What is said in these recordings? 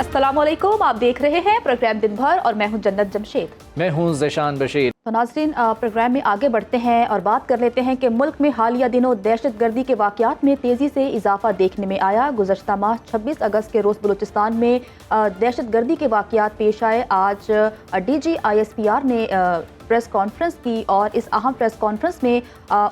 अस्सलामुअलैकुम, आप देख रहे हैं प्रोग्राम दिन भर और मैं हूं जन्नत जमशेद। मैं हूं ज़ीशान बशीर। तो नाज़रीन, प्रोग्राम में आगे बढ़ते हैं और बात कर लेते हैं कि मुल्क में हालिया दिनों दहशत गर्दी के वाक़यात में तेज़ी से इजाफा देखने में आया। गुज़श्ता माह 26 अगस्त के रोज़ बलूचिस्तान में दहशत गर्दी के वाक़यात पेश आए। आज DGISPR ने प्रेस कॉन्फ्रेंस की और इस अहम प्रेस कॉन्फ्रेंस में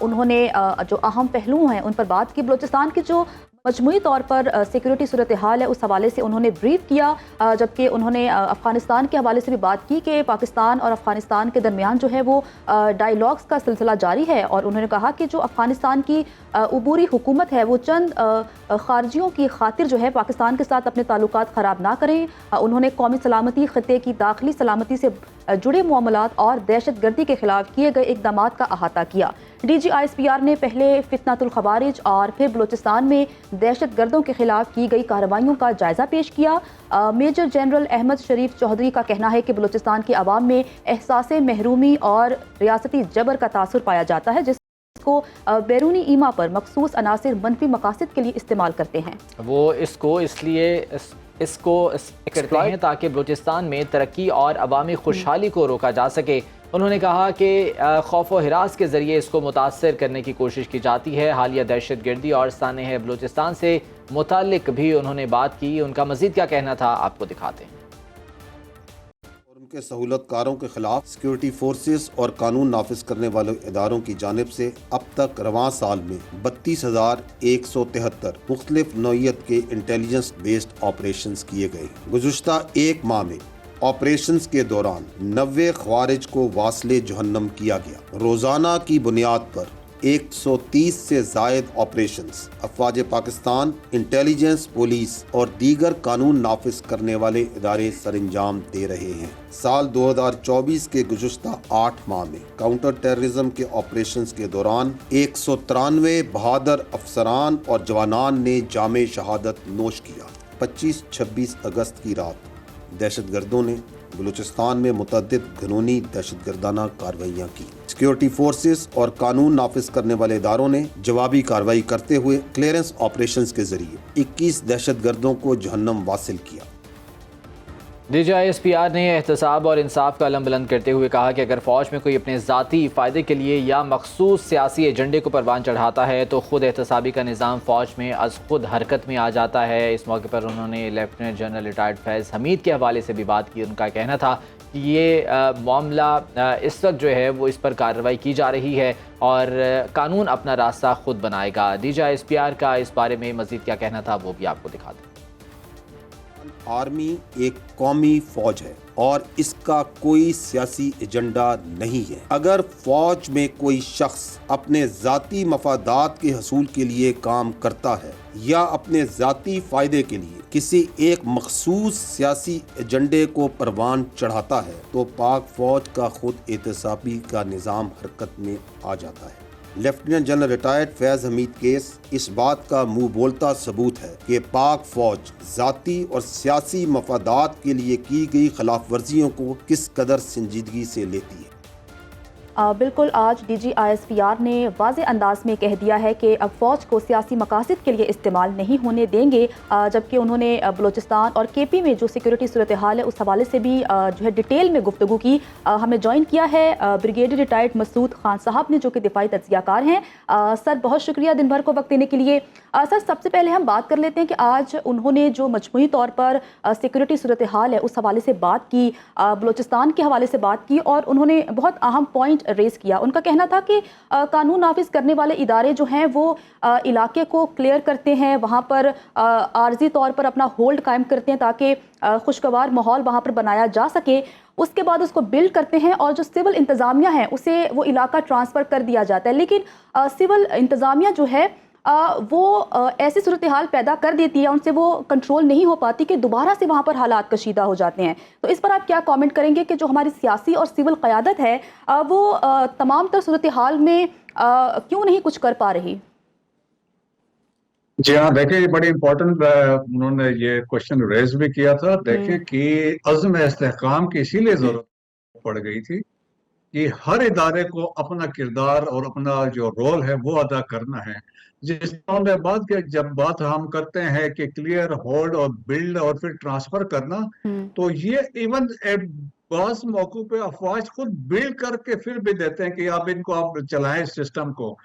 उन्होंने जो अहम पहलू हैं उन पर बात की। बलूचिस्तान की जो मजमूई तौर पर सिक्योरिटी सूरत हाल है उस हवाले से उन्होंने ब्रीफ किया, जबकि उन्होंने अफ़गानिस्तान के हवाले से भी बात की कि पाकिस्तान और अफ़गानिस्तान के दरमियान जो है वो डायलॉग्स का सिलसिला जारी है। और उन्होंने कहा कि जो अफ़गानिस्तान की अबूरी हुकूमत है वो चंद खारजियों की खातिर जो है पाकिस्तान के साथ अपने ताल्लुकात ख़राब ना करें। उन्होंने कौमी सलामती, ख़ित्ते की दाखिली सलामती से जुड़े मामलात और दहशत गर्दी के खिलाफ किए गए इक़दामात का अहाता किया। DGISPR ने पहले फितनातुल खवारिज और फिर बलूचिस्तान में दहशत गर्दों के खिलाफ की गई कार्रवाइयों का जायज़ा पेश किया। मेजर जनरल अहमद शरीफ चौधरी का कहना है कि बलूचिस्तान की आवाम में एहसास महरूमी और रियासती जबर का तासुर पाया जाता है, जिसको बैरूनी ईमा पर मखसूस अनासिर मनफी मकासद के लिए इस्तेमाल करते हैं। वो इसको करते हैं ताकि बलूचिस्तान में तरक्की और अवामी खुशहाली को रोका जा सके। उन्होंने कहा कि खौफ व हिरास के ज़रिए इसको मुतासर करने की कोशिश की जाती है। हालिया दहशत गर्दी और सानेह बलूचिस्तान से मुतालिक भी उन्होंने बात की। उनका मज़ीद क्या कहना था आपको दिखाते हैं। उनके सहूलतकारों के खिलाफ सिक्योरिटी फोर्सेस और कानून नाफिज करने वाले इदारों की जानिब से अब तक रवां साल में 32,173 मुख्तलिफ नौइयत के इंटेलिजेंस बेस्ड ऑपरेशंस किए गए। गुज़श्ता एक माह में ऑपरेशंस के दौरान 90 ख्वारिज को वास्ले जहन्नम किया गया। रोज़ाना की बुनियाद पर 130 से जायद ऑपरेशंस अफवाज पाकिस्तान, इंटेलिजेंस, पुलिस और दीगर कानून नाफिज करने वाले इदारे सरंजाम दे रहे हैं। साल 2024 के गुज़श्ता 8 माह में काउंटर टेररिज्म के ऑपरेशंस के दौरान 193 बहादुर अफसरान और जवानान ने जामे शहादत नोश किया। 25-26 अगस्त की रात दहशत गर्दों ने बलूचिस्तान में मुतअद्दिद घनूनी दहशत गर्दाना कार्रवाइयाँ की। सिक्योरिटी फोर्सेस और कानून नाफिज करने वाले इदारों ने जवाबी कार्रवाई करते हुए क्लियरेंस ऑपरेशंस के जरिए 21 दहशत गर्दों को जहन्नम वासिल किया। DGISPR ने एहतसाब और इंसाफ का अलम बुलंद करते हुए कहा कि अगर फ़ौज में कोई अपने ज़ाती फ़ायदे के लिए या मखसूस सियासी एजेंडे को परवान चढ़ाता है तो ख़ुद एहतसाबी का निज़ाम फ़ौज में अज़ खुद हरकत में आ जाता है। इस मौके पर उन्होंने लेफ्टिनेंट जनरल रिटायर्ड फैज़ हमीद के हवाले से भी बात की। उनका कहना था कि ये मामला इस वक्त जो है वो इस पर कार्रवाई की जा रही है और कानून अपना रास्ता खुद बनाएगा। DGISPR का इस बारे में मज़ीद क्या कहना था वो भी आपको दिखा दें। आर्मी एक कौमी फौज है और इसका कोई सियासी एजेंडा नहीं है। अगर फौज में कोई शख्स अपने ज़ाती मफादात के हसूल के लिए काम करता है या अपने ज़ाती फ़ायदे के लिए किसी एक मखसूस सियासी एजेंडे को परवान चढ़ाता है तो पाक फौज का खुद एहतसाबी का निज़ाम हरकत में आ जाता है। लेफ्टिनेंट जनरल रिटायर्ड फैज़ हमीद केस इस बात का मुंह बोलता सबूत है कि पाक फौज ज़ाती और सियासी मफादात के लिए की गई खिलाफ वर्जियों को किस कदर संजीदगी से लेती है। बिल्कुल, आज DGISPR ने वाज़े अंदाज में कह दिया है कि अब फ़ौज को सियासी मकासद के लिए इस्तेमाल नहीं होने देंगे, जबकि उन्होंने बलूचिस्तान और KP में जो सिक्योरिटी सूरत हाल है उस हवाले से भी जो है डिटेल में गुफ्तगू की। हमें ज्वाइन किया है ब्रिगेडियर रिटायर्ड मसूद खान साहब ने, जो कि दिफाई तज्ज़ियाकार हैं। सर, बहुत शुक्रिया दिन भर को वक्त देने के लिए। सर, सबसे पहले हम बात कर लेते हैं कि आज उन्होंने जो मजमूई तौर पर सिक्योरिटी सूरत हाल है उस हवाले से बात की, बलूचिस्तान के हवाले से बात की और उन्होंने बहुत अहम पॉइंट रेस किया। उनका कहना था कि कानून नाफिज करने वाले इदारे जो हैं वो इलाके को क्लियर करते हैं, वहाँ पर आर्जी तौर पर अपना होल्ड कायम करते हैं ताकि खुशगवार माहौल वहाँ पर बनाया जा सके। उसके बाद उसको बिल्ड करते हैं और जो सिविल इंतज़ामिया है उसे वो इलाका ट्रांसफ़र कर दिया जाता है। लेकिन सिविल इंतज़ामिया जो है वो ऐसी सूरत हाल पैदा कर देती है, उनसे वो कंट्रोल नहीं हो पाती कि दोबारा से वहाँ पर हालात कशीदा हो जाते हैं। तो इस पर आप क्या कमेंट करेंगे कि जो हमारी सियासी और सिविल क़यादत है वो तमाम तर सूरत हाल में क्यों नहीं कुछ कर पा रही? जी हाँ, देखिए बड़ी इम्पोर्टेंट उन्होंने ये क्वेश्चन रेज भी किया था। देखिए कि अज़्म इस्तेहकाम की इसीलिए जरूरत पड़ गई थी کہ ہر ادارے کو اپنا کردار اور اپنا جو رول ہے وہ ادا کرنا ہے. جس میں بات کہ جب بات ہم کرتے ہیں کہ کلیئر، ہولڈ اور بلڈ اور پھر ٹرانسفر کرنا، تو یہ ایون بعض موقعوں پہ افواج خود بلڈ کر کے پھر بھی دیتے ہیں کہ آپ ان کو آپ چلائیں اس سسٹم کو.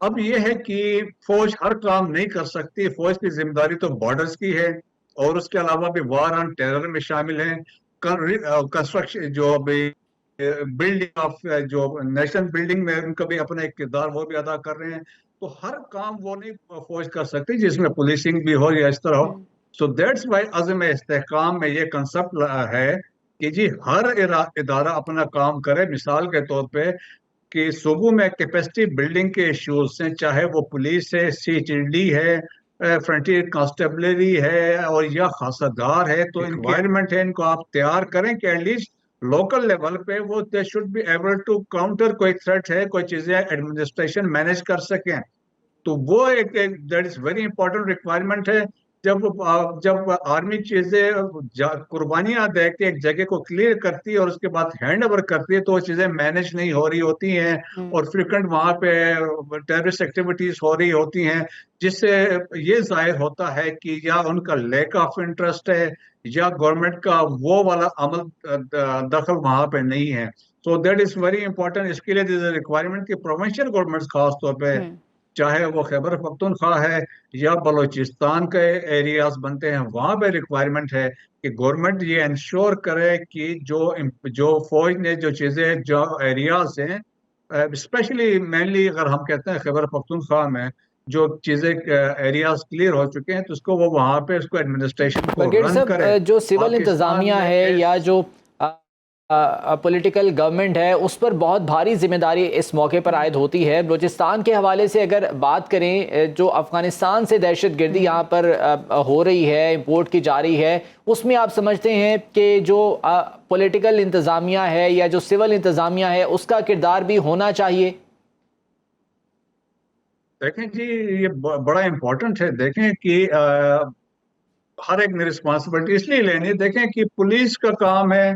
اب یہ ہے کہ فوج ہر کام نہیں کر سکتی. فوج کی ذمہ داری تو بارڈرز کی ہے، اور اس کے علاوہ بھی وار آن ٹیرر میں شامل ہیں، کنسٹرکشن جو بلڈنگ آف جو نیشنل بلڈنگ میں ان کا بھی اپنا ایک کردار وہ بھی ادا کر رہے ہیں. تو ہر کام وہ نہیں فوج کر سکتی جس میں پولیسنگ بھی ہو یا اس طرح ہو. سو دیٹس وائی عزم استحکام میں یہ کنسپٹ ہے کہ جی ہر ادارہ اپنا کام کرے. مثال کے طور پہ کہ صوبوں میں کیپیسٹی بلڈنگ کے ایشوز ہیں، چاہے وہ پولیس ہے، سی ٹی ڈی ہے، فرنٹیئر کانسٹیبلری ہے اور یا خاصہ دار ہے، تو انوائرمنٹ ہے ان کو آپ تیار کریں کہ ایٹ لیسٹ لوکل لیول پہ وہ they should be able to counter کوئی تھریٹ ہے، کوئی چیزیں ایڈمنسٹریشن مینج کر سکیں. تو وہ ایک that is very important requirement ہے. جب آرمی چیزیں قربانیاں دے کے ایک جگہ کو کلیئر کرتی ہے اور اس کے بعد ہینڈ اوور کرتی ہے تو وہ چیزیں مینج نہیں ہو رہی ہوتی ہیں، اور فریکوینٹ وہاں پہ ٹیررسٹ ایکٹیویٹیز ہو رہی ہوتی ہیں، جس سے یہ ظاہر ہوتا ہے کہ یا ان کا لیک آف انٹرسٹ ہے یا گورنمنٹ کا وہ والا عمل دخل وہاں پہ نہیں ہے. So that is very important. اس کے لیے ریکوائرمنٹ کی پروونشل گورنمنٹ خاص طور پہ، چاہے وہ خیبر پختونخوا ہے یا بلوچستان کے ایریاز بنتے ہیں، وہاں پہ ریکوائرمنٹ ہے کہ گورنمنٹ یہ انشور کرے کہ جو فوج نے جو چیزیں جو ایریاز ہیں، اسپیشلی مینلی اگر ہم کہتے ہیں خیبر پختونخوا میں جو چیزیں ایریاز کلیئر ہو چکے ہیں تو اس کو وہ وہاں پہ اس کو ایڈمنسٹریشن کو رن کرے. جو سول انتظامیہ ہے یا جو پولیٹیکل گورنمنٹ ہے، اس پر بہت بھاری ذمہ داری اس موقع پر عائد ہوتی ہے. بلوچستان کے حوالے سے اگر بات کریں، جو افغانستان سے دہشت گردی یہاں پر ہو رہی ہے، امپورٹ کی جا رہی ہے، اس میں آپ سمجھتے ہیں کہ جو پولیٹیکل انتظامیہ ہے یا جو سول انتظامیہ ہے اس کا کردار بھی ہونا چاہیے؟ دیکھیں جی یہ بڑا امپورٹنٹ ہے. دیکھیں کہ ہر ایک نے رسپانسبلٹی اس لیے لینی. دیکھیں کہ پولیس کا کام ہے،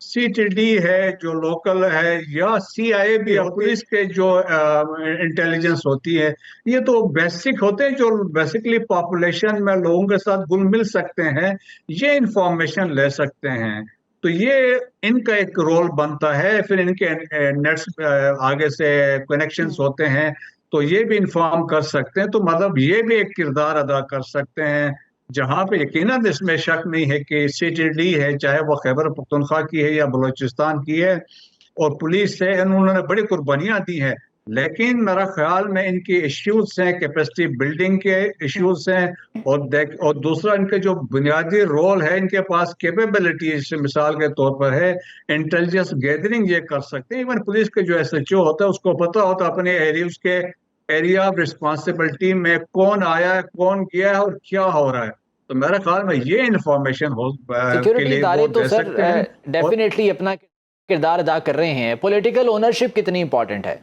سی ٹی ڈی ہے جو لوکل ہے، یا سی آئی اے بھی ہے، پولیس کے جو انٹیلیجنس ہوتی ہے، یہ تو بیسک ہوتے ہیں جو بیسکلی پاپولیشن میں لوگوں کے ساتھ گل مل سکتے ہیں، یہ انفارمیشن لے سکتے ہیں. تو یہ ان کا ایک رول بنتا ہے. پھر ان کے نیٹس آگے سے کنیکشنز ہوتے ہیں تو یہ بھی انفارم کر سکتے ہیں. تو مطلب یہ بھی ایک کردار ادا کر سکتے ہیں، جہاں پہ یقیناً اس میں شک نہیں ہے کہ سی ٹی ڈی ہے، چاہے وہ خیبر پختونخوا کی ہے یا بلوچستان کی ہے، اور پولیس ہے، انہوں نے بڑی قربانیاں دی ہیں. لیکن میرا خیال میں ان کے ایشوز ہیں، کیپیسٹی بلڈنگ کے ایشوز ہیں، اور دوسرا ان کے جو بنیادی رول ہے، ان کے پاس کیپیبلٹیز مثال کے طور پر ہے انٹیلیجنس گیدرنگ یہ کر سکتے ہیں. ایون پولیس کے جو ایس ایچ او ہوتا ہے اس کو پتا ہوتا ہے اپنے ایریاز کے ایریا آف رسپانسبلٹی میں کون آیا ہے، کون گیا ہے اور کیا ہو رہا ہے. تو میرے خیال میں یہ انفارمیشن سیکیورٹی ادارے تو سر ڈیفینیٹلی اپنا کردار ادا کر رہے ہیں. پولیٹیکل اونرشپ کتنی امپورٹنٹ ہے؟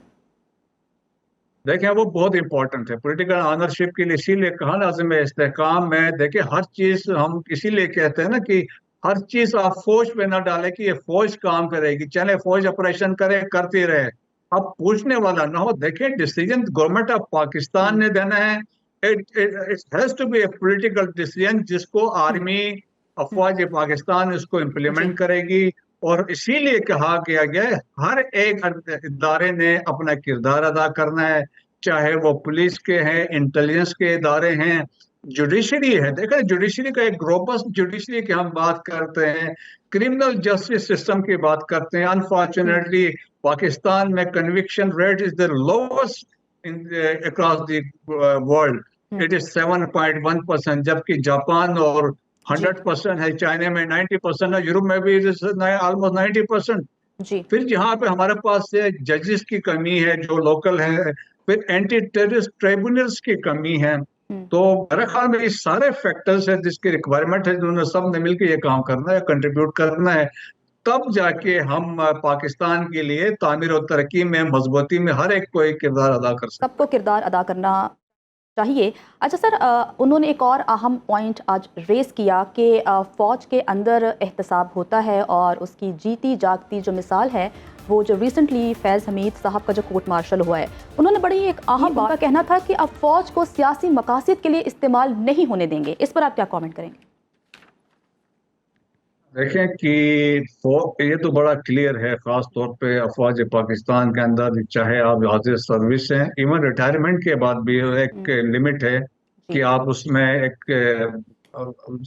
دیکھیں وہ بہت امپورٹنٹ ہے. پولیٹیکل آنرشپ کے لیے اسی لیے کہا نا عزم استحکام میں. دیکھیں ہر چیز ہم اسی لیے کہتے ہیں نا کہ ہر چیز آپ فوج پہ نہ ڈالیں کہ یہ فوج کام کرے گی، چلے فوج آپریشن کرے، کرتی رہے، اب پوچھنے والا نہ ہو. دیکھیں ڈیسیجن گورنمنٹ آف پاکستان نے دینا ہے. It has to be a political decision جس کو آرمی افواج پاکستان اس کو امپلیمنٹ کرے گی. اور اسی لیے کہا گیا ہر ایک ادارے نے اپنا کردار ادا کرنا ہے، چاہے وہ پولیس کے ہیں، انٹیلیجنس کے ادارے ہیں، جوڈیشری ہے. دیکھیں جوڈیشری کا ایک روبسٹ جوڈیشری کی ہم بات کرتے ہیں، کرمنل جسٹس سسٹم کی بات کرتے ہیں. انفارچونیٹلی پاکستان میں conviction rate is the lowest across the world. It is 7.1%، جبکہ جاپان اور 100% ہے، چائنا میں 90% ہے، یورپ میں بھی almost 90%. پھر جہاں پہ ہمارے پاس ججز کی کمی ہے جو لوکل ہے، پھر اینٹی ٹیررسٹ ٹریبونلز کی کمی ہے. تو میرے خیال میں یہ سارے فیکٹرز ہیں جس کی ریکوائرمنٹ ہے، جنہوں نے سب نے مل کے یہ کام کرنا ہے، کنٹریبیوٹ کرنا ہے. تب جا کے ہم پاکستان کے لیے تعمیر و ترقی میں، مضبوطی میں ہر ایک کو ایک کردار ادا کر سکتے ہیں. سب کو کردار ادا کرنا چاہیے. اچھا سر، انہوں نے ایک اور اہم پوائنٹ آج ریز کیا کہ فوج کے اندر احتساب ہوتا ہے اور اس کی جیتی جاگتی جو مثال ہے وہ جو ریسنٹلی فیض حمید صاحب کا جو کورٹ مارشل ہوا ہے، انہوں نے بڑی ایک اہم بات کا کہنا تھا کہ اب فوج کو سیاسی مقاصد کے لیے استعمال نہیں ہونے دیں گے، اس پر آپ کیا کامنٹ کریں گے؟ دیکھیں کہ یہ تو بڑا کلیئر ہے، خاص طور پہ افواج پاکستان کے اندر، چاہے آپ حاضر سروس ہیں، ایون ریٹائرمنٹ کے بعد بھی ایک لمٹ ہے کہ آپ اس میں ایک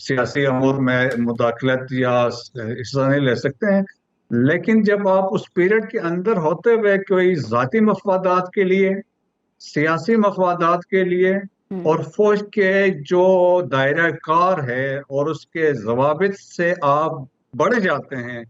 سیاسی امور میں مداخلت یا حصہ نہیں لے سکتے ہیں. لیکن جب آپ اس پیریڈ کے اندر ہوتے ہوئے کوئی ذاتی مفادات کے لیے، سیاسی مفادات کے لیے اور فوج کے جو دائرہ کار ہے اور اس کے ضوابط سے آپ بڑھ جاتے ہیں،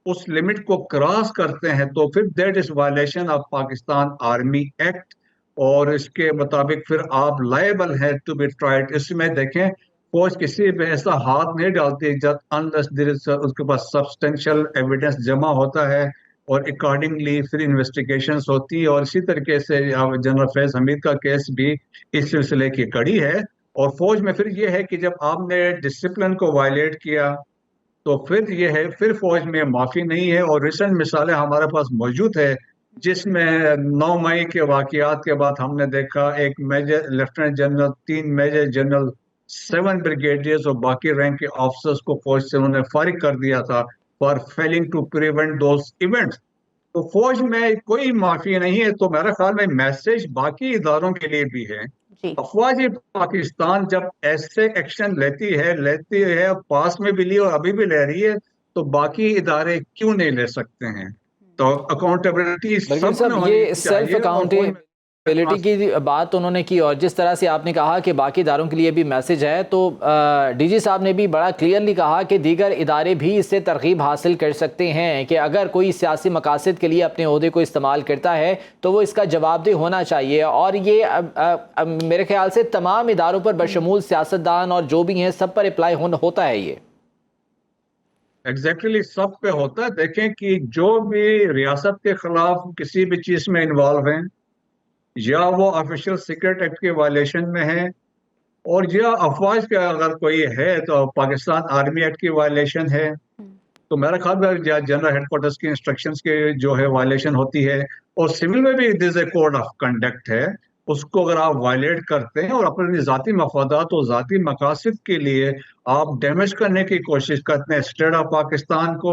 اس لمٹ کو کراس کرتے ہیں، تو پھر that is violation of Pakistan army act, اور اس کے مطابق پھر آپ لائبل ہیں ٹو بی ٹرائڈ. اس میں دیکھیں فوج کسی پہ ایسا ہاتھ نہیں ڈالتی جب انلیس اس کے پاس سبسٹینشل ایویڈنس جمع ہوتا ہے اور اکارڈنگلی پھر انویسٹیگیشنز ہوتی ہے. اور اسی طریقے سے جنرل فیض حمید کا کیس بھی اس سلسلے کی کڑی ہے. اور فوج میں پھر یہ ہے کہ جب آپ نے ڈسپلن کو وائلیٹ کیا تو پھر یہ ہے، پھر فوج میں معافی نہیں ہے. اور ریسنٹ مثالیں ہمارے پاس موجود ہے جس میں 9 مئی کے واقعات کے بعد ہم نے دیکھا ایک major lieutenant general, 3 major general, 7 brigadiers اور باقی رینک کے آفیسرز کو فوج سے انہوں نے فارغ کر دیا تھا for failing to prevent those events. تو فوج میں کوئی معافی نہیں ہے. تو میرا خیال میں میسج باقی اداروں کے لیے بھی ہے. افواج پاکستان جب ایسے ایکشن لیتی ہے، پاس میں بھی لی اور ابھی بھی لے رہی ہے، تو باقی ادارے کیوں نہیں لے سکتے ہیں؟ تو اکاؤنٹیبلٹی بلکہ سب میں یہ ہونی سیلف چاہیے. اکاؤنٹیبلٹی کی بات انہوں نے کی، اور جس طرح سے آپ نے کہا کہ باقی اداروں کے لیے بھی میسج ہے، تو ڈی جی صاحب نے بھی بڑا کلیئرلی کہا کہ دیگر ادارے بھی اس سے ترغیب حاصل کر سکتے ہیں کہ اگر کوئی سیاسی مقاصد کے لیے اپنے عہدے کو استعمال کرتا ہے تو وہ اس کا جواب دہ ہونا چاہیے. اور یہ میرے خیال سے تمام اداروں پر بشمول سیاستدان اور جو بھی ہیں سب پر اپلائی ہوتا ہے. یہ ایگزیکٹلی سب پہ ہوتا ہے. دیکھیں کہ جو بھی ریاست کے خلاف کسی بھی چیز میں انوالو ہیں، یا وہ آفیشیل سیکرٹ ایکٹ کے وائلیشن میں ہیں، اور یا افواج کا اگر کوئی ہے تو پاکستان آرمی ایکٹ کی وائلیشن ہے، تو میرا خیال میں جنرل ہیڈ کوارٹرز کی انسٹرکشنز کے جو ہے وائلیشن ہوتی ہے. اور سول میں بھی دس اے کوڈ آف کنڈکٹ ہے، اس کو اگر آپ وائلیٹ کرتے ہیں اور اپنے ذاتی مفادات اور ذاتی مقاصد کے لیے آپ ڈیمیج کرنے کی کوشش کرتے ہیں اسٹیٹ آف پاکستان کو،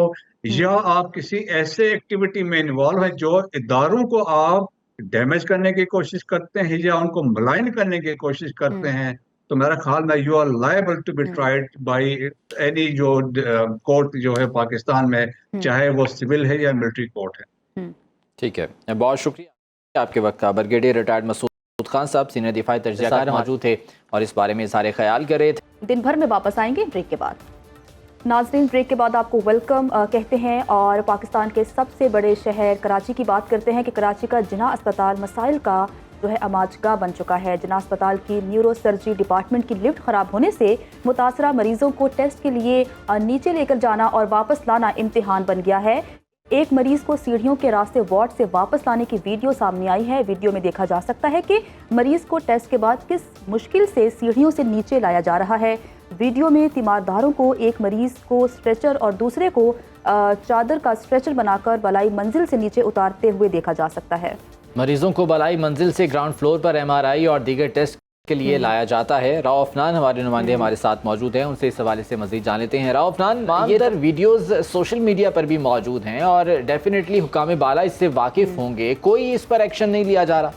یا آپ کسی ایسے ایکٹیویٹی میں انوالو ہیں جو اداروں کو آپ ڈیمیج کرنے کی کوشش کرتے ہیں یا ان کو ملائن کرنے کی کوشش کرتے ہیں، تو میرا خیال میں you are liable to be tried by any جو کورٹ جو ہے پاکستان میں، چاہے وہ سول ہے یا ملٹری کورٹ ہے. ٹھیک ہے، بہت شکریہ آپ کے وقت کا. بریگیڈیئر ریٹائرڈ مسعود خان صاحب سینئر دفاعی تجزیہ کار موجود تھے اور اس بارے میں اظہار خیال کر رہے تھے. دن بھر میں واپس آئیں گے بریک کے بعد. ناظرین، بریک کے بعد آپ کو ویلکم کہتے ہیں اور پاکستان کے سب سے بڑے شہر کراچی کی بات کرتے ہیں کہ کراچی کا جناح اسپتال مسائل کا جو ہے عماج گاہ بن چکا ہے. جناح اسپتال کی نیورو سرجری ڈپارٹمنٹ کی لفٹ خراب ہونے سے متاثرہ مریضوں کو ٹیسٹ کے لیے نیچے لے کر جانا اور واپس لانا امتحان بن گیا ہے. ایک مریض کو سیڑھیوں کے راستے وارڈ سے واپس لانے کی ویڈیو سامنے آئی ہے. ویڈیو میں دیکھا جا سکتا ہے کہ مریض کو ٹیسٹ کے بعد کس مشکل سے سیڑھیوں سے نیچے لایا جا رہا ہے. ویڈیو میں تیمارداروں کو ایک مریض کو اسٹریچر اور دوسرے کو چادر کا اسٹریچر بنا کر بالائی منزل سے نیچے اتارتے ہوئے دیکھا جا سکتا ہے. مریضوں کو بالائی منزل سے گراؤنڈ فلور پر MRI اور دیگر ٹیسٹ کے لیے لایا جاتا ہے. راؤ افنان ہمارے نمائندے ہمارے ساتھ موجود ہیں، ان سے اس حوالے سے مزید جان لیتے ہیں. راؤ افنان، یہ در ویڈیوز سوشل میڈیا پر بھی موجود ہیں اور ڈیفینیٹلی حکام بالا اس سے واقف ہوں گے، کوئی اس پر ایکشن نہیں لیا جا رہا؟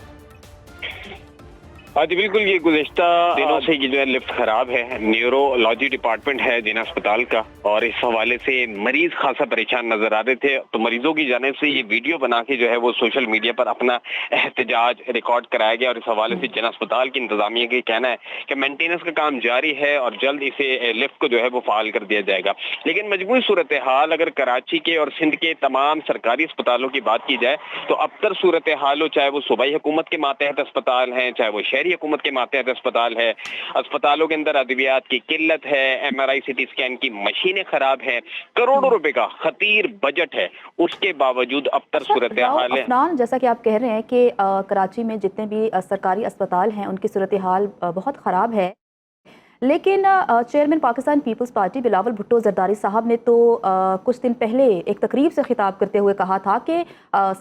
جی بالکل، یہ گزشتہ دنوں سے یہ جو ہے لفٹ خراب ہے. نیورولوجی ڈپارٹمنٹ ہے جناح اسپتال کا، اور اس حوالے سے مریض خاصا پریشان نظر آ رہے تھے. تو مریضوں کی جانب سے یہ ویڈیو بنا کے جو ہے وہ سوشل میڈیا پر اپنا احتجاج ریکارڈ کرایا گیا. اور اس حوالے سے جناح اسپتال کی انتظامیہ کا کہنا ہے کہ مینٹیننس کا کام جاری ہے اور جلد اسے لفٹ کو جو ہے وہ فعال کر دیا جائے گا. لیکن مجموعی صورتحال اگر کراچی کے اور سندھ کے تمام سرکاری اسپتالوں کی بات کی جائے تو ابتر صورتحال ہو، چاہے وہ صوبائی حکومت کے ماتحت اسپتال ہیں، چاہے وہ شہری حکومت کے ماتحت اسپتال ہے، اسپتالوں کے اندر ادویات کی قلت ہے، MRI CT اسکین کی مشینیں خراب ہیں، کروڑوں روپے کا خطیر بجٹ ہے، اس کے باوجود ابتر صورتحال ہے. جیسا کہ آپ کہہ رہے ہیں کہ کراچی میں جتنے بھی سرکاری اسپتال ہیں ان کی صورتحال بہت خراب ہے، لیکن چیئرمین پاکستان پیپلز پارٹی بلاول بھٹو زرداری صاحب نے تو کچھ دن پہلے ایک تقریب سے خطاب کرتے ہوئے کہا تھا کہ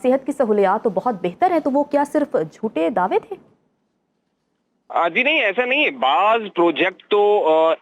صحت کی سہولیات تو بہت بہتر ہیں، تو وہ کیا صرف جھوٹے دعوے تھے؟ جی نہیں، ایسا نہیں ہے. بعض پروجیکٹ تو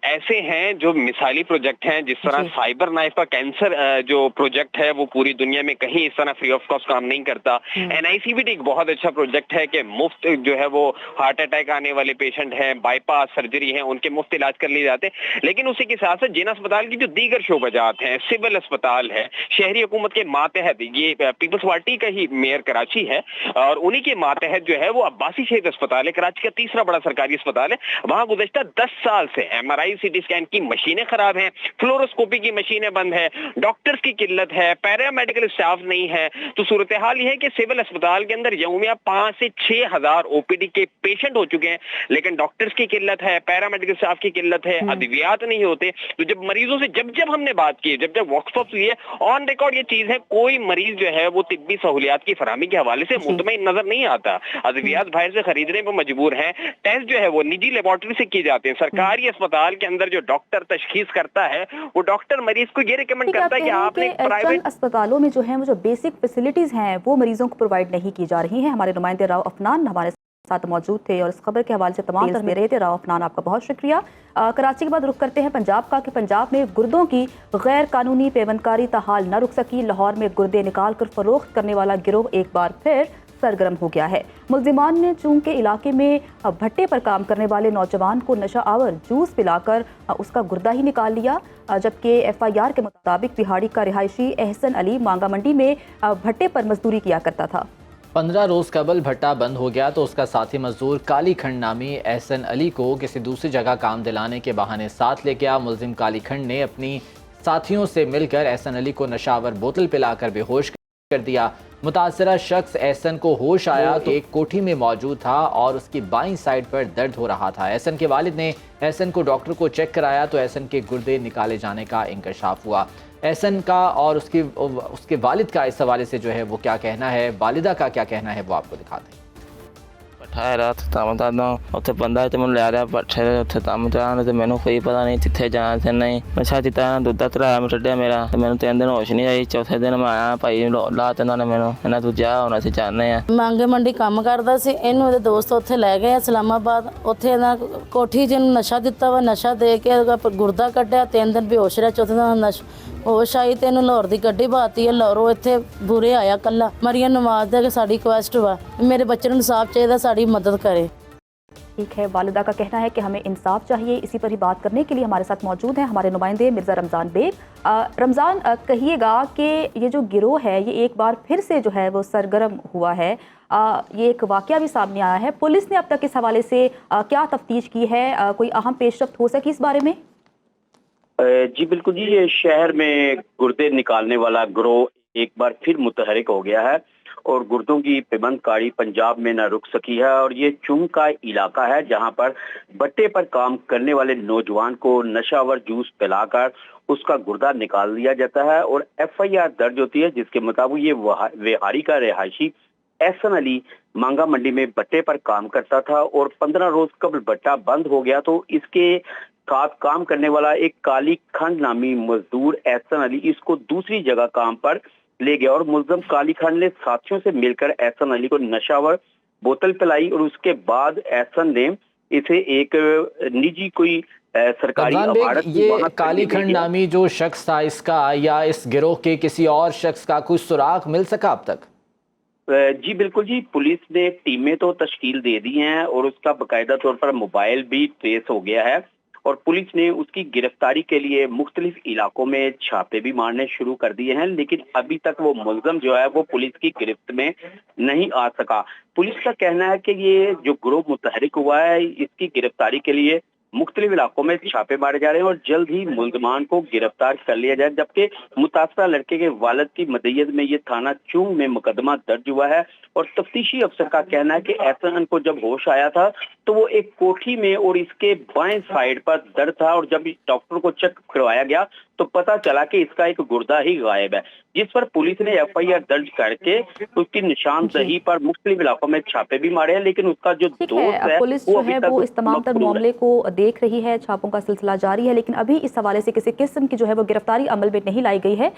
ایسے ہیں جو مثالی پروجیکٹ ہیں، جس طرح سائبر نائف کا کینسر جو پروجیکٹ ہے وہ پوری دنیا میں کہیں اس طرح فری آف کاسٹ کام نہیں کرتا. NICVT ایک بہت اچھا پروجیکٹ ہے کہ مفت جو ہے وہ ہارٹ اٹیک آنے والے پیشنٹ ہیں، بائی پاس سرجری ہیں، ان کے مفت علاج کر لیے جاتے ہیں. لیکن اسی کے ساتھ ساتھ جن اسپتال کی جو دیگر شعبہ جات ہیں، سول اسپتال ہے، شہری حکومت کے ماتحت، یہ پیپلز پارٹی کا ہی میئر کراچی ہے اور انہی کے ماتحت جو ہے وہ عباسی شہید اسپتال ہے، کراچی کا تیسرا بڑا سرکاری اسپتال ہے. وہاں گزشتہ 10 سال سے MRI CT اسکین کی مشینیں خراب ہیں، فلوروسکوپی کی مشینیں بند ہیں، ڈاکٹرز کی قلت ہے، پیرامیڈیکل اسٹاف نہیں ہے. تو صورتحال یہ ہے کہ سول اسپتال کے اندر یومیہ 5 سے 6 ہزار OPD کے پیشنٹ ہو چکے ہیں، لیکن ڈاکٹرز کی قلت ہے، پیرامیڈیکل اسٹاف کی قلت ہے، ادویات نہیں ہوتے. تو جب مریضوں سے جب ہم نے بات کی، جب ورکشاپس ہوئی ہے، آن ریکارڈ یہ چیز ہے، کوئی مریض جو ہے وہ طبی سہولیات کی فراہمی کے حوالے سے مطمئن نظر نہیں آتا. ادویات باہر سے خریدنے پر مجبور ہیں، ٹیسٹ جو ہے وہ نجی لیبارٹری سے کی جاتے ہیں. سرکاری اسپتال کے اندر جو ڈاکٹر تشخیص کرتا ہے، وہ ڈاکٹر مریض کو یہ ریکمینڈ کرتا ہے کہ آپ نے پرائیویٹ اسپتالوں میں جو ہیں وہ جو بیسک فیسلٹیز ہیں وہ مریضوں کو پرووائڈ نہیں کی جا رہی ہیں. ہمارے نمائندے راؤ افنان ہمارے ساتھ موجود تھے اور اس خبر کے حوالے سے تمام دے رہے تھے. راؤ افنان، آپ کا بہت شکریہ. کراچی کے بعد رخ کرتے ہیں پنجاب کا کہ پنجاب میں گردوں کی غیر قانونی پیوندکاری تاحال نہ رک سکی. لاہور میں گردے نکال کر فروخت کرنے والا گروہ ایک بار پھر سرگرم ہو گیا ہے. ملزمان نے چونکہ علاقے میں بھٹے پر کام کرنے والے نوجوان کو نشہ آور جوس پلا کر اس کا گردہ ہی نکال لیا، جبکہ FIR کے مطابق بہاڑی کا رہائشی احسن علی مانگا منڈی میں بھٹے پر مزدوری کیا کرتا تھا. 15 روز قبل بھٹا بند ہو گیا تو اس کا ساتھی مزدور کالی کھنڈ نامی احسن علی کو کسی دوسری جگہ کام دلانے کے بہانے ساتھ لے گیا. ملزم کالی کھنڈ نے اپنی ساتھیوں سے مل کر احسن علی کو نشہ آور بوتل پلا کر بے ہوش کر دیا. متاثرہ شخص احسن کو ہوش آیا تو ایک کوٹھی میں موجود تھا اور اس کی بائیں سائڈ پر درد ہو رہا تھا. احسن کے والد نے احسن کو ڈاکٹر کو چیک کرایا تو احسن کے گردے نکالے جانے کا انکشاف ہوا. احسن کا اور اس کے والد کا اس حوالے سے جو ہے وہ کیا کہنا ہے، والدہ کا کیا کہنا ہے، وہ آپ کو دکھاتے ہیں. رات کام کردا اتنے بندہ تو مجھے لے رہا پٹھے اتنے کام چلانا تو مینوں کوئی پتا نہیں کتنے جانا تے نہیں. نشا چیتا دودھ ترایا میں چڈیا میرا مینوں 3 دن ہوش نہیں آئی. چوتھے دن میں آیا بھائی لا تے انہوں نے مینوں انہاں تو جا ہونا سی چاہنے ہیں. مانگے منڈی کام کردا سی، اینوں دے دوست اوتھے لے گئے اسلام آباد. اوتھے انہاں کوٹھی جن نشا دتا وا، نشا دے کے گردہ کڈیا. 3 دن بے ہوش رہا، چوتھے دن ہوش آئی تے اینوں لاہور دی گڈی باتی ہے. لاہوروں اتنے برے آیا کلا. مریم نواز دے کہ ساڈی ریکویسٹ وا میرے بچے نوں انصاف چاہیے، ساڈی مدد کرے. ٹھیک ہے، والدہ کا کہنا ہے کہ ہمیں انصاف چاہیے. اسی پر ہی بات کرنے کے لیے ہمارے ساتھ موجود ہیں ہمارے نمائندے مرزا رمضان بیگ. رمضان، کہیے گا کہ یہ جو گروہ ہے یہ ایک بار پھر سے جو ہے وہ سرگرم ہوا ہے. یہ ایک واقعہ بھی سامنے آیا ہے. پولیس نے اب تک اس حوالے سے کیا تفتیش کی ہے؟ کوئی اہم پیش رفت ہو سکی اس بارے میں؟ جی بالکل جی، یہ شہر میں گردے نکالنے والا گروہ ایک بار پھر متحرک ہو گیا ہے اور گردوں کی پیوند کاری پنجاب میں نہ رک سکی ہے. اور یہ چنگ کا علاقہ ہے جہاں پر بٹے پر کام کرنے والے نوجوان کو نشہ آور جوس پلا کر اس کا گردہ نکال لیا جاتا ہے اور FIR درج ہوتی ہے جس کے مطابق یہ وہاڑی کا رہائشی احسن علی مانگا منڈی میں بٹے پر کام کرتا تھا اور 15 روز قبل بٹا بند ہو گیا تو اس کے ساتھ کام کرنے والا ایک کالی کھنڈ نامی مزدور احسن علی اس کو دوسری جگہ کام پر لے گیا اور ملزم کالی کھنڈ نے ساتھیوں سے مل کر احسن علی کو نشہ آور بوتل پلائی اور اس کے بعد احسن نے اسے ایک نجی کوئی سرکاری عمارت. یہ کالی کھنڈ نامی جو شخص تھا اس کا یا اس گروہ کے کسی اور شخص کا کوئی سراغ مل سکا اب تک؟ جی بالکل جی، پولیس نے ٹیمیں تو تشکیل دے دی ہیں اور اس کا باقاعدہ طور پر موبائل بھی ٹریس ہو گیا ہے اور پولیس نے اس کی گرفتاری کے لیے مختلف علاقوں میں چھاپے بھی مارنے شروع کر دیے ہیں. لیکن ابھی تک وہ ملزم جو ہے وہ پولیس کی گرفت میں نہیں آ سکا. پولیس کا کہنا ہے کہ یہ جو گروہ متحرک ہوا ہے اس کی گرفتاری کے لیے مختلف علاقوں میں چھاپے مارے جا رہے ہیں اور جلد ہی ملزمان کو گرفتار کر لیا جائے. جبکہ متاثرہ لڑکے کے والد کی مدعیت میں یہ تھانہ چونگ میں مقدمہ درج ہوا ہے اور تفتیشی افسر کا کہنا ہے کہ احسن کو جب ہوش آیا تھا تو وہ ایک کوٹھی میں اور اس کے بائیں سائڈ پر درد تھا اور جب ڈاکٹر کو چیک کروایا گیا तो पता चला कि इसका एक गुर्दा ही गायब है, जिस पर पुलिस ने FIR दर्ज करके उसकी निशानदही पर मुख्तलिफ इलाकों में छापे भी मारे हैं, लेकिन उसका जो ठीक है, दोस्त है पुलिस वो जो अभी है तक वो इस तमाम तर मफरूर है। मामले को देख रही है, छापों का सिलसिला जारी है, लेकिन अभी इस हवाले से किसी किस्म की जो है वो गिरफ्तारी अमल में नहीं लाई गई है।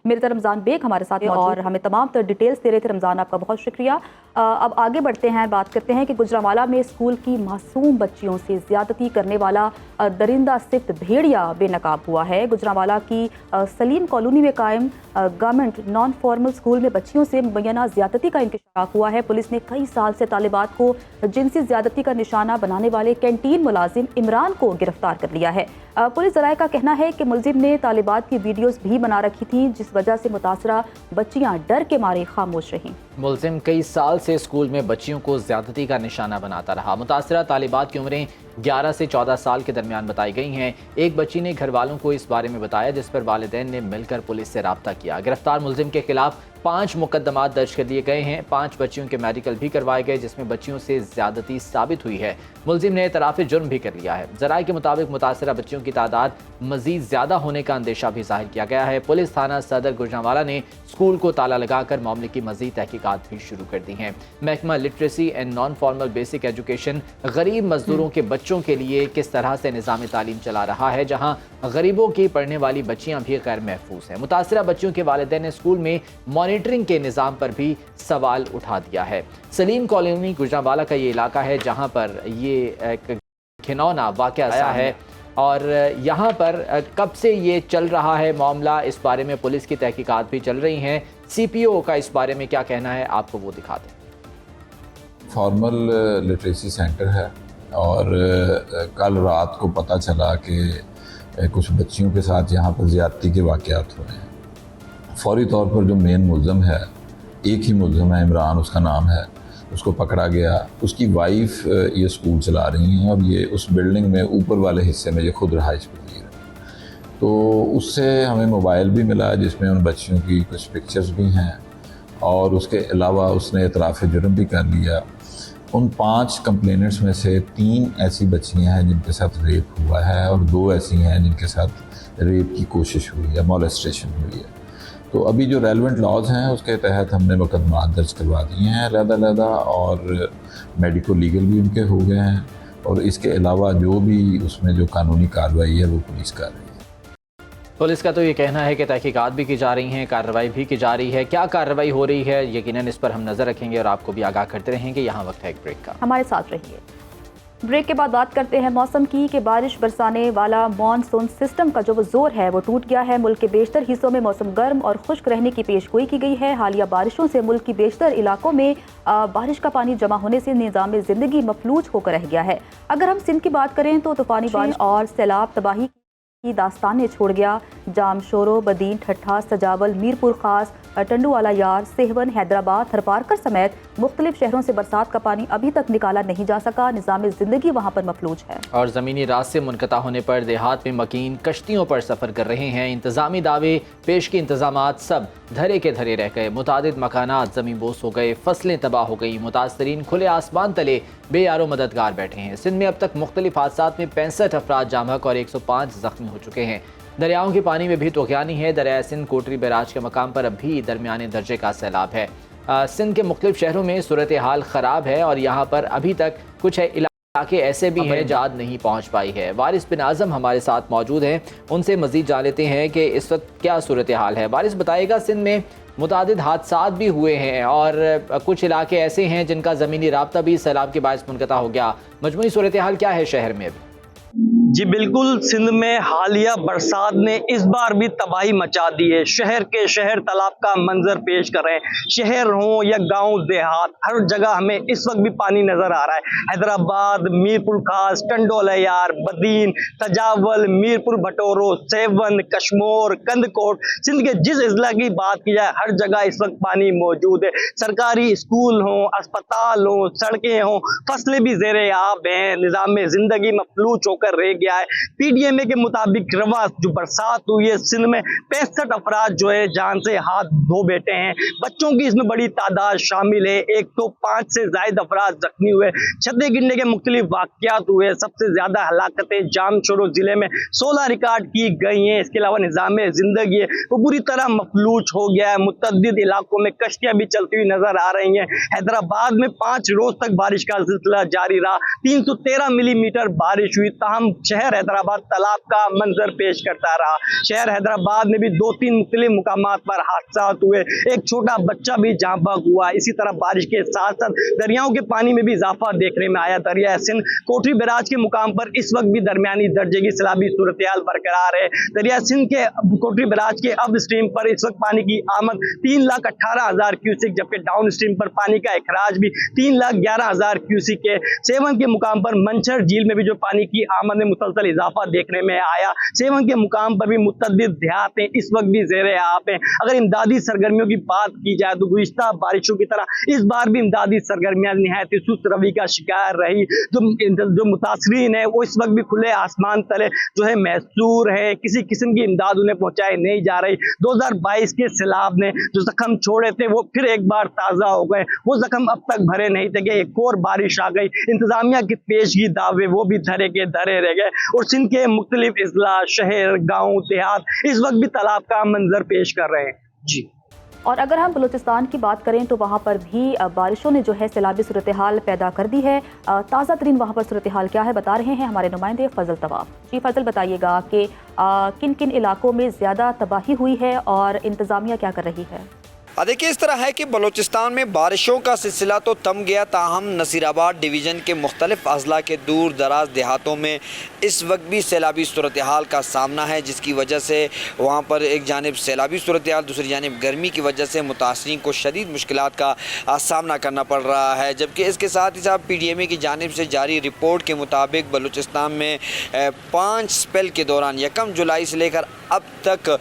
मेरे तरफ रमज़ान बेग हमारे साथ और हमें तमाम तर डिटेल्स दे रहे थे। रमज़ान, आपका बहुत शुक्रिया। अब आगे बढ़ते हैं, बात करते हैं कि गुजरांवाला में स्कूल की मासूम बच्चियों से ज़्यादती करने वाला दरिंदा सिफ्त भेड़िया बेनकाब हुआ है। गुजरांवाला की सलीम कॉलोनी में कायम गवर्नमेंट नॉन फॉर्मल स्कूल में बच्चियों से मुबैना ज़्यादती का इंकशाफ हुआ है। पुलिस ने कई साल से तालिबात को जिनसी ज़्यादती का निशाना बनाने वाले कैंटीन मुलाजिम इमरान को गिरफ्तार कर लिया है। पुलिस ज़राए का कहना है कि मुलजिम ने तालिबात की वीडियोस भी बना रखी थी, जिस वजह से मुतासरा बच्चियां डर के मारे खामोश रहीं। मुलजिम कई साल से स्कूल में बच्चियों को ज्यादती का निशाना बनाता रहा। मुतासरा तालिबात की उम्रें 11 से 14 साल के दरमियान बताई गई हैं। एक बच्ची ने घर वालों को इस बारे में बताया, जिस पर वालिदैन ने मिलकर पुलिस से राब्ता किया। गिरफ्तार मुलजिम के खिलाफ 5 मुकदमात दर्ज कर लिए गए हैं। 5 बच्चियों के मेडिकल भी करवाए गए, जिसमें बच्चियों से ज्यादती साबित हुई है। मुलजिम ने इतराफ़ जुर्म भी कर लिया है। ज़राए के मुताबिक मुतासरा बच्चियों की तादाद मजीद ज़्यादा होने का अंदेशा भी जाहिर किया गया है। पुलिस थाना सदर गुजरांवाला ने स्कूल को ताला लगाकर मामले की मजीद तहकीकात भी शुरू कर दी हैं। महकमा literacy and non formal basic education गरीब मजदूरों के बच्चों के लिए किस तरह से निज़ाम तालीम चला रहा है, जहाँ गरीबों की पढ़ने वाली बच्चियाँ भी गैर महफूज हैं। मुतासरा बच्चियों के वालिदैन ने स्कूल में मॉनिटरिंग के निज़ाम पर भी सवाल उठा दिया है। सलीम कॉलोनी गुजरांवाला का ये इलाका है जहाँ पर ये एक घिनौना वाक़या आया है, और यहाँ पर कब से ये चल रहा है मामला, इस बारे में पुलिस की तहकीकात भी चल रही हैं। CPO का इस बारे में क्या कहना है, आपको वो दिखाते हैं। फॉर्मल लिटरेसी सेंटर है और कल रात को पता चला कि कुछ बच्चियों के साथ यहाँ पर ज़्यादती के वाक़यात हुए हैं। फौरी तौर पर जो मेन मुल्ज़म है, एक ही मुल्ज़म है, इमरान उसका नाम है, उसको पकड़ा गया। उसकी वाइफ ये स्कूल चला रही हैं और ये उस बिल्डिंग में ऊपर वाले हिस्से में ये खुद रहाइश पजीर है। तो उससे हमें मोबाइल भी मिला जिसमें उन बच्चियों की कुछ पिक्चर्स भी हैं, और उसके अलावा उसने इतराफ़ जुर्म भी कर लिया। उन 5 कंप्लेनेंट्स में से 3 ऐसी बच्चियां हैं जिनके साथ रेप हुआ है और 2 ऐसी हैं जिनके साथ रेप की कोशिश हुई है, मॉलेस्टेशन हुई है। तो अभी जो रेलेवेंट लॉज हैं उसके तहत हमने मुकदमात दर्ज करवा दिए हैं अलग-अलग, और मेडिको लीगल भी उनके हो गए हैं, और इसके अलावा जो भी उसमें जो कानूनी कार्रवाई है वो पुलिस कर रही है। पुलिस का तो ये कहना है कि तहकीकात भी की जा रही हैं, कार्रवाई भी की जा रही है। क्या कार्रवाई हो रही है, यकीनन इस पर हम नज़र रखेंगे और आपको भी आगाह करते रहेंगे। यहाँ वक्त है एक ब्रेक का, हमारे साथ रहिए। ब्रेक के बाद बात करते हैं मौसम की कि बारिश बरसाने वाला मॉनसून सिस्टम का जो वो जोर है वो टूट गया है। मुल्क के बेशतर हिस्सों में मौसम गर्म और खुश्क रहने की पेशगोई की गई है। हालिया बारिशों से मुल्क की बेशतर इलाकों में बारिश का पानी जमा होने से निज़ाम ज़िंदगी मफलूज होकर रह गया है। अगर हम सिंध की बात करें तो तूफानी बारिश और सैलाब तबाही की दास्तानें छोड़ गया। जाम, शोरो, बदीन, ठट्ठा, सजावल, मीरपुर खास, टंडूवाला यार, सेहवन, हैदराबाद, थरपारकर समेत मुख्तलिफ शहरों से बरसात का पानी अभी तक निकाला नहीं जा सका। निज़ाम ज़िंदगी वहाँ पर मफलूज है और ज़मीनी रास्ते मुनक़ता होने पर देहात में मकीन कश्तियों पर सफ़र कर रहे हैं। इंतज़ामी दावे, पेश के इंतज़ामात सब धरे के धरे रह गए। मुतादिद मकानात ज़मीन बोस हो गए, फसलें तबाह हो गई। मुतासरीन खुले आसमान तले बेयारो मददगार बैठे हैं। सिंध में अब तक मुख्तलिफ हादसात में 65 अफराद जामहक और 105 ज़ख्मी हो चुके हैं। दरियाओं के पानी में भी तूफ़ानी है। दरिया सिंध कोटरी बैराज के मकाम पर अब भी दरमियाने दर्जे का सैलाब है। सिंध के मुख्तलिफ शहरों में सूरत हाल ख़राब है और यहाँ पर अभी तक कुछ इलाके ऐसे भी हैं जहाँ नहीं पहुँच पाई है। वारिस बिन आज़म हमारे साथ मौजूद हैं, उनसे मज़ीद जान लेते हैं कि इस वक्त क्या सूरत हाल है। वारिस बताइएगा, सिंध में मुतादिद हादसात भी हुए हैं और कुछ इलाके ऐसे हैं जिनका ज़मीनी राब्ता भी सैलाब के बायस मुनक़ता हो गया। मजमूई सूरत हाल क्या है शहर में अभी? जी बिल्कुल, सिंध में हालिया बरसात ने इस बार भी तबाही मचा दी है। शहर के शहर तालाब का मंजर पेश कर रहे हैं। शहर हो या गांव देहात, हर जगह हमें इस वक्त भी पानी नजर आ रहा है। हैदराबाद, मीरपुर खास, टंडोला यार, बदीन, सजावल, मीरपुर भटोरो, सेवन, कश्मोर, कंदकोट, सिंध के जिस इजला की बात की जाए हर जगह इस वक्त पानी मौजूद है। सरकारी स्कूल हो, अस्पताल हो, सड़कें हो, फसलें भी ज़ेरे आब हैं। निज़ाम जिंदगी मफलूज होकर रह गया है। पीडीएमए के मुताबिक रवा जो बरसात हुई है सिंध में 65 अफराद जो है जान से हाथ धो बैठे हैं। बच्चों की इसमें बड़ी तादाद शामिल है। एक तो 5 से ज्यादा अफराद जख्मी हुए, छतें गिरने के मुख्तलिफ वाकयात हुए। सबसे ज्यादा हलाकतें जामशोरो जिले में 16 रिकॉर्ड की गई हैं। इसके अलावा निजाम जिंदगी है वो पूरी तरह मफलूज हो गया है। मुतअद्दिद इलाकों में कश्तियां भी चलती हुई नजर आ रही हैं। हैदराबाद में 5 रोज तक बारिश का सिलसिला जारी रहा। 313 मिलीमीटर बारिश हुई। ताहम शहर हैदराबाद तालाब का मंजर पेश करता रहा। शहर हैदराबाद में भी 2-3 मुख्तलिफ मुकामात पर हादसा हुए। एक छोटा बच्चा भी जाँ बहक हुआ। इसी तरह बारिश के साथ साथ दरियाओं के पानी में भी इजाफा देखने में आया। दरिया सिंध कोटरी बैराज के मुकाम पर इस वक्त भी दरमियानी दर्जे की सैलाबी सूरत-ए-हाल बरकरार है। दरिया सिंध के कोटरी बैराज के अप स्ट्रीम पर इस वक्त पानी की आमद 3,18,000 क्यूसिक, जबकि डाउन स्ट्रीम पर पानी का इखराज भी 3,11,000 क्यूसिक है। सेवन के मुकाम पर मंछर झील में भी जो पानी की आमद में मुसलसल इजाफा देखने में आया। सेवन के मुकाम पर भी मुतअद्दिद देहात इस वक्त भी ज़ेरे आप हैं। अगर इमदादी सरगर्मियों की बात की जाए तो गुज़िश्ता बारिशों की तरह इस बार भी इमदादी सरगर्मियां निहायत सुस्त रवि का शिकार रही। जो मुतासरीन है वो इस वक्त भी खुले आसमान तले जो है महसूर है। किसी किस्म की इमदाद उन्हें पहुंचाई नहीं जा रही। 2022 के सैलाब ने जो जख्म छोड़े थे वो फिर एक बार ताज़ा हो गए। वो जख्म अब तक भरे नहीं थे कि एक और बारिश आ गई। इंतजामिया की पेशगी दावे वो भी धरे के धरे रह गए और सिंध के मुख्तलिफ अजला, शहर, गाँव, देहात इस वक्त भी तालाब का मंजर पेश कर रहे हैं। जी। और अगर हम बलूचिस्तान की बात करें तो वहाँ पर भी बारिशों ने जो है सैलाबी सूरत हाल पैदा कर दी है। ताज़ा तरीन वहाँ पर सूरत हाल क्या है बता रहे हैं हमारे नुमाइंदे फजल तवाब। जी फजल, बताइएगा कि किन किन इलाकों में ज़्यादा तबाही हुई है और इंतज़ामिया क्या कर रही है? देखिए, इस तरह है कि बलूचिस्तान में बारिशों का सिलसिला तो थम गया, ताहम नसीराबाद डिवीज़न के मुख्तलिफ अजला के दूर दराज देहातों में इस वक्त भी सैलाबी सूरत हाल का सामना है, जिसकी वजह से वहाँ पर एक जानिब सैलाबी सूरत हाल, दूसरी जानिब गर्मी की वजह से मुतासरीन को शदीद मुश्किलात का सामना करना पड़ रहा है। जबकि इसके साथ ही साथ PDMA की जानिब से जारी रिपोर्ट के मुताबिक बलूचिस्तान में 5 स्पेल के दौरान 1 जुलाई से लेकर अब तक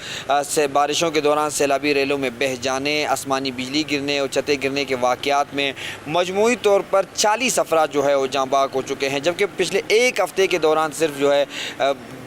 से बारिशों के दौरान सैलाबी रेलों में बह जाने, आसमानी बिजली गिरने और छतें गिरने के वाक़यात में मजमूई तौर पर 40 अफराद जो है वो जाँ बहक हो चुके हैं। जबकि पिछले एक हफ़्ते के दौरान सिर्फ जो है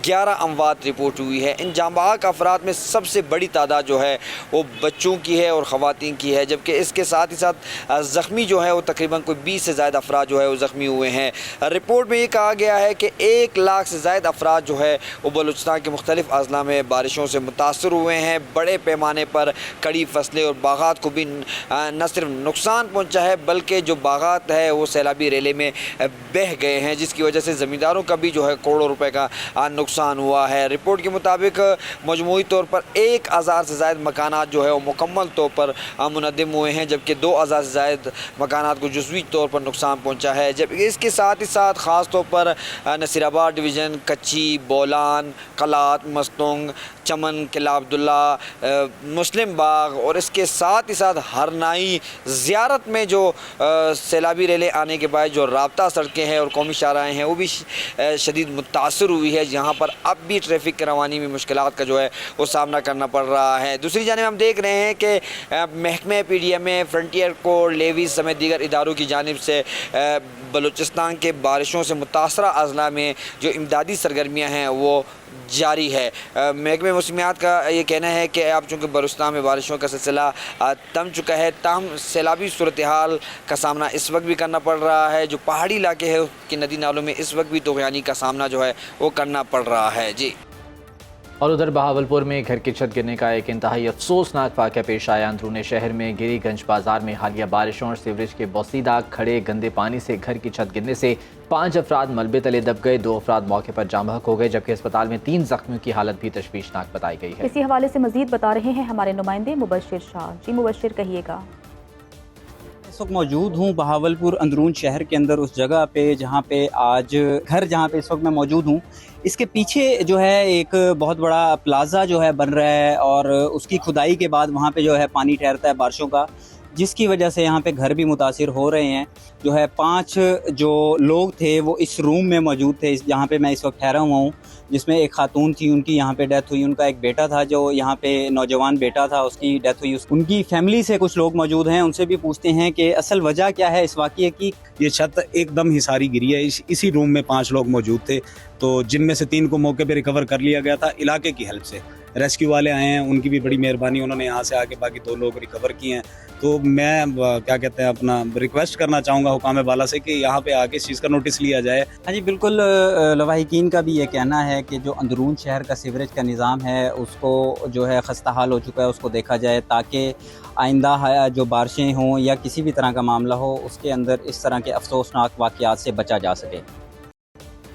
11 अमवात रिपोर्ट हुई है। इन जाँ बहक अफराद में सबसे बड़ी तादाद जो है वो बच्चों की है और ख़वातीन की है। जबकि इसके साथ ही साथ ज़ख्मी जो है वो तकरीबन कोई 20 से ज़्यादा अफराद जो है वो ज़ख्मी हुए हैं। रिपोर्ट में ये कहा गया है कि 1 लाख से ज़्यादा अफराद जो है वो बलूचिस्तान के मुख्तलिफ अजला में बारिशों से मुतासर हुए हैं। बड़े पैमाने पर कड़ी फसलें और बागात को भी न सिर्फ नुकसान पहुँचा है बल्कि जो बागात है वो सैलाबी रेले में बह गए हैं, जिसकी वजह से ज़मींदारों का भी जो है करोड़ों रुपए का नुकसान हुआ है। रिपोर्ट के मुताबिक मजमूई तौर पर 1000 से ज़ायद मकानात जो है वो मुकम्मल तौर पर मुनद्दिम हुए हैं, जबकि 2000 से ज़ायद मकानात को जुज़वी तौर पर नुकसान पहुंचा है। जबकि इसके साथ ही साथ ख़ास तौर पर नसीराबाद डिवीज़न, कच्ची, बोलान, कलात, मस्तुंग, चमन, किला अब्दुल्ला, मुस्लिम बाग और इसके साथ ही साथ हरनाई ज़ियारत में जो सैलाबी रेले आने के बाद जो राब्ता सड़कें हैं और कौमी शाहराहें हैं वो भी शदीद मुतासर हुई है, जहाँ पर अब भी ट्रैफिक की रवानी में मुश्किलात का जो है वो सामना करना पड़ रहा है। दूसरी जानिब हम देख रहे हैं कि महकमे PDMA, फ्रंटियर कोड, लेवी समेत दीगर इदारों की जानिब से बलूचिस्तान के बारिशों से मुतासरा अजला में जो इमदादी सरगर्मियाँ हैं वो जारी है। महकमे मौसमियात का ये कहना है कि अब चूँकि बलूचिस्तान में बारिशों का सिलसिला थम चुका है, ताहम सैलाबी सूरत हाल का सामना इस वक्त भी करना पड़ रहा है। जो पहाड़ी इलाके हैं कि नदी नालों में इस वक्त भी तूफ़ानी का सामना जो है वो करना पड़ रहा है। जी। और उधर बहावलपुर में घर की छत गिरने का एक इंतहाई अफसोसनाक वाक़या पेश आया। अंदरूनी शहर में गिरीगंज बाजार में हालिया बारिशों और सीवरेज के बोसीदा खड़े गंदे पानी से घर की छत गिरने से 5 अफराद मलबे तले दब गए, 2 अफराद मौके पर जाँ बहक हो गए, जबकि अस्पताल में 3 ज़ख्मियों की हालत भी तशवीशनाक बताई गई है। इसी हवाले से मजीद बता रहे हैं हमारे नुमाइंदे मुबशिर शाह। जी मुबशिर, कहिएगा। इस वक्त मौजूद हूँ बहावलपुर अंदरून शहर के अंदर, उस जगह पे जहाँ पे आज घर जहाँ पे इस वक्त मैं मौजूद हूँ, इसके पीछे जो है एक बहुत बड़ा प्लाज़ा जो है बन रहा है और उसकी खुदाई के बाद वहाँ पे जो है पानी ठहरता है बारिशों का, जिसकी वजह से यहाँ पे घर भी मुतासिर हो रहे हैं। जो है 5 जो लोग थे वो इस रूम में मौजूद थे, जहाँ पे मैं इस वक्त ठहरा हुआ हूँ, जिसमें एक खातून थी, उनकी यहाँ पे डेथ हुई। उनका एक बेटा था जो यहाँ पे नौजवान बेटा था, उसकी डेथ हुई। उनकी फैमिली से कुछ लोग मौजूद हैं, उनसे भी पूछते हैं कि असल वजह क्या है इस वाक़ये की। ये छत एकदम ही सारी गिरी है। इसी रूम में 5 लोग मौजूद थे, तो जिनमें से 3 को मौके पे रिकवर कर लिया गया था इलाके की हेल्प से। रेस्क्यू वाले आए हैं, उनकी भी बड़ी मेहरबानी, उन्होंने यहाँ से आके बाकी 2 लोग रिकवर किए हैं। तो मैं क्या कहते हैं अपना रिक्वेस्ट करना चाहूँगा हुकाम बाला से कि यहाँ पे आके इस चीज़ का नोटिस लिया जाए। हाँ जी बिल्कुल, लवाहिकीन का भी ये कहना है कि जो अंदरून शहर का सीवरेज का निज़ाम है उसको जो है खस्ता हाल हो चुका है, उसको देखा जाए ताकि आइंदा जो बारिशें हों या किसी भी तरह का मामला हो उसके अंदर इस तरह के अफसोसनाक वाक़यात से बचा जा सके।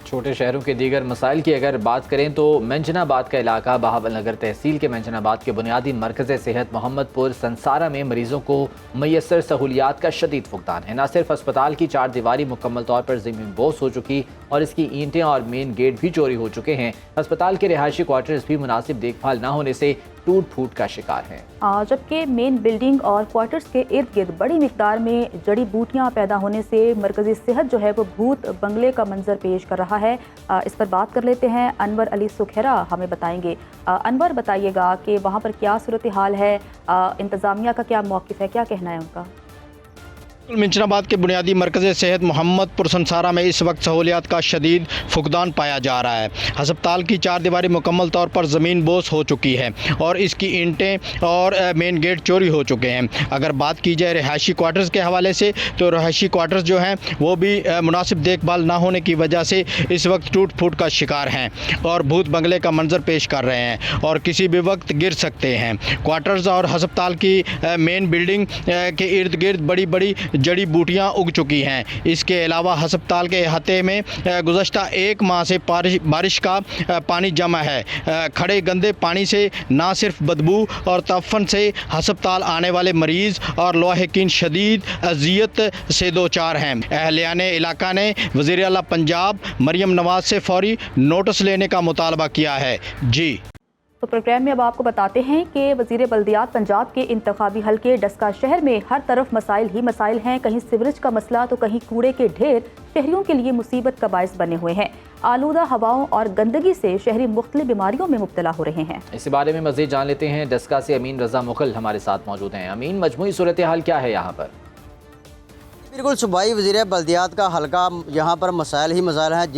छोटे शहरों के दीगर मसाइल की अगर बात करें तो मंजनाबाद का इलाका बहावल नगर तहसील के मंजनाबाद के बुनियादी मरकज़ सेहत मोहम्मदपुर संसारा में मरीजों को मैसर सहूलियात का शदीद फुकदान है। न सिर्फ अस्पताल की 4 दीवारी मुकम्मल तौर पर ज़मीन बोस हो चुकी और इसकी ईंटें और मेन गेट भी चोरी हो चुके हैं, अस्पताल के रिहायशी क्वार्टर्स भी मुनासिब देखभाल न होने से टूट फूट का शिकार हैं। जबकि मेन बिल्डिंग और क्वार्टर्स के इर्द गिर्द बड़ी मिकदार में जड़ी बूटियां पैदा होने से मरकज़ी सेहत जो है वो भूत बंगले का मंजर पेश कर रहा है। इस पर बात कर लेते हैं, अनवर अली सुखेरा हमें बताएंगे। अनवर, बताइएगा कि वहाँ पर क्या सूरत हाल है, इंतज़ामिया का क्या मौक़िफ़ है, क्या कहना है उनका? मंजनाबाद के बुनियादी मरकज़ सेहत मोहम्मदपुर संसारा में इस वक्त सहूलियात का शदीद फुकदान पाया जा रहा है। अस्पताल की 4 दीवारी मुकम्मल तौर पर ज़मीन बोस हो चुकी है और इसकी ईंटें और मेन गेट चोरी हो चुके हैं। अगर बात की जाए रिहायशी क्वार्टर्स के हवाले से तो रिहायशी क्वार्टर्स जो हैं वो भी मुनासिब देखभाल ना होने की वजह से इस वक्त टूट फूट का शिकार हैं और भूत बंगले का मंजर पेश कर रहे हैं और किसी भी वक्त गिर सकते हैं। क्वार्टर्स और अस्पताल की मेन बिल्डिंग के इर्द गिर्द बड़ी बड़ी जड़ी बूटियां उग चुकी हैं। इसके अलावा अस्पताल के अहाते में गुज़श्ता 1 माह से बारिश का पानी जमा है। खड़े गंदे पानी से ना सिर्फ बदबू और तफन से अस्पताल आने वाले मरीज़ और लाहिकीन शदीद अजियत से दो चार हैं। अहलियाने इलाका ने वज़ीर आला पंजाब मरियम नवाज से फौरी नोटिस लेने का मुतालबा किया है। जी तो प्रोग्राम में अब आपको बताते हैं कि वज़ीर बल्दियात पंजाब के इंतखाबी हलके डस्का शहर में हर तरफ मसाइल ही मसाइल हैं। कहीं सीवरेज का मसला तो कहीं कूड़े के ढेर शहरियों के लिए मुसीबत का बायस बने हुए हैं। आलूदा हवाओं और गंदगी से शहरी मुख्तलिफ बीमारियों में मुब्तला हो रहे हैं। इस बारे में मज़ीद जान लेते हैं। डस्का से अमीन रज़ा मुग़ल हमारे साथ मौजूद हैं। अमीन, मजमूई सूरत हाल क्या है यहाँ पर? बिल्कुल, सूबाई वज़ीर बल्दियात का हल्का यहाँ पर मसाइल ही मसाइल हैं।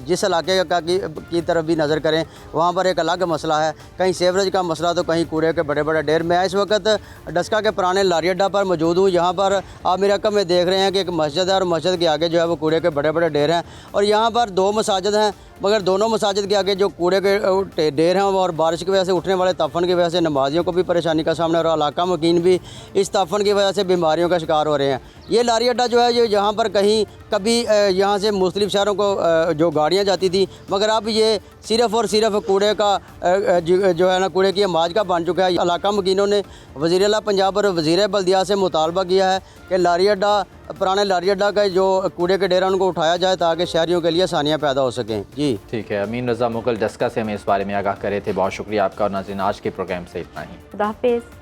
जिस इलाके की तरफ भी नज़र करें वहाँ पर एक अलग मसला है। कहीं सेवरेज का मसला तो कहीं कूड़े के बड़े बड़े ढेर। मैं इस वक्त डस्का के पुराने लारी अड्डा पर मौजूद हूँ। यहाँ पर आप मेरे अक़ब में देख रहे हैं कि एक मस्जिद है और मस्जिद के आगे जो है वो कूड़े के बड़े बड़े ढेर हैं और यहाँ पर 2 मसाजिद हैं, मगर दोनों मसाजिद के आगे जो कूड़े के ढेर हैं और बारिश की वजह से उठने वाले तफन की वजह से नमाजियों को भी परेशानी का सामना हो रहा है और इलाका मकीन भी इस तफन की वजह से बीमारियों का शिकार हो रहे हैं। ये लारी अड्डा जो है ये यहाँ पर कभी यहाँ से मुख्तलिफ शहरों को जो गाड़ियाँ जाती थी, मगर अब ये सिर्फ़ और सिर्फ कूड़े का जो है ना कूड़े की अमाज का बन चुका है। इलाका मकीनों ने वज़ीर आला पंजाब और वज़ीर बल्दियात से मुतालबा किया है कि लारी अड्डा पुराने लारी अड्डा का जो कूड़े के ढेर उनको उठाया जाए ताकि शहरियों के लिए आसानियाँ पैदा हो सकें। जी ठीक है, अमीन रज़ा मुग़ल डस्का से हमें इस बारे में आगाह करे थे। बहुत शुक्रिया आपका। और नाज़रीन, आज के प्रोग्राम से इतना ही। खुदा हाफ़िज़।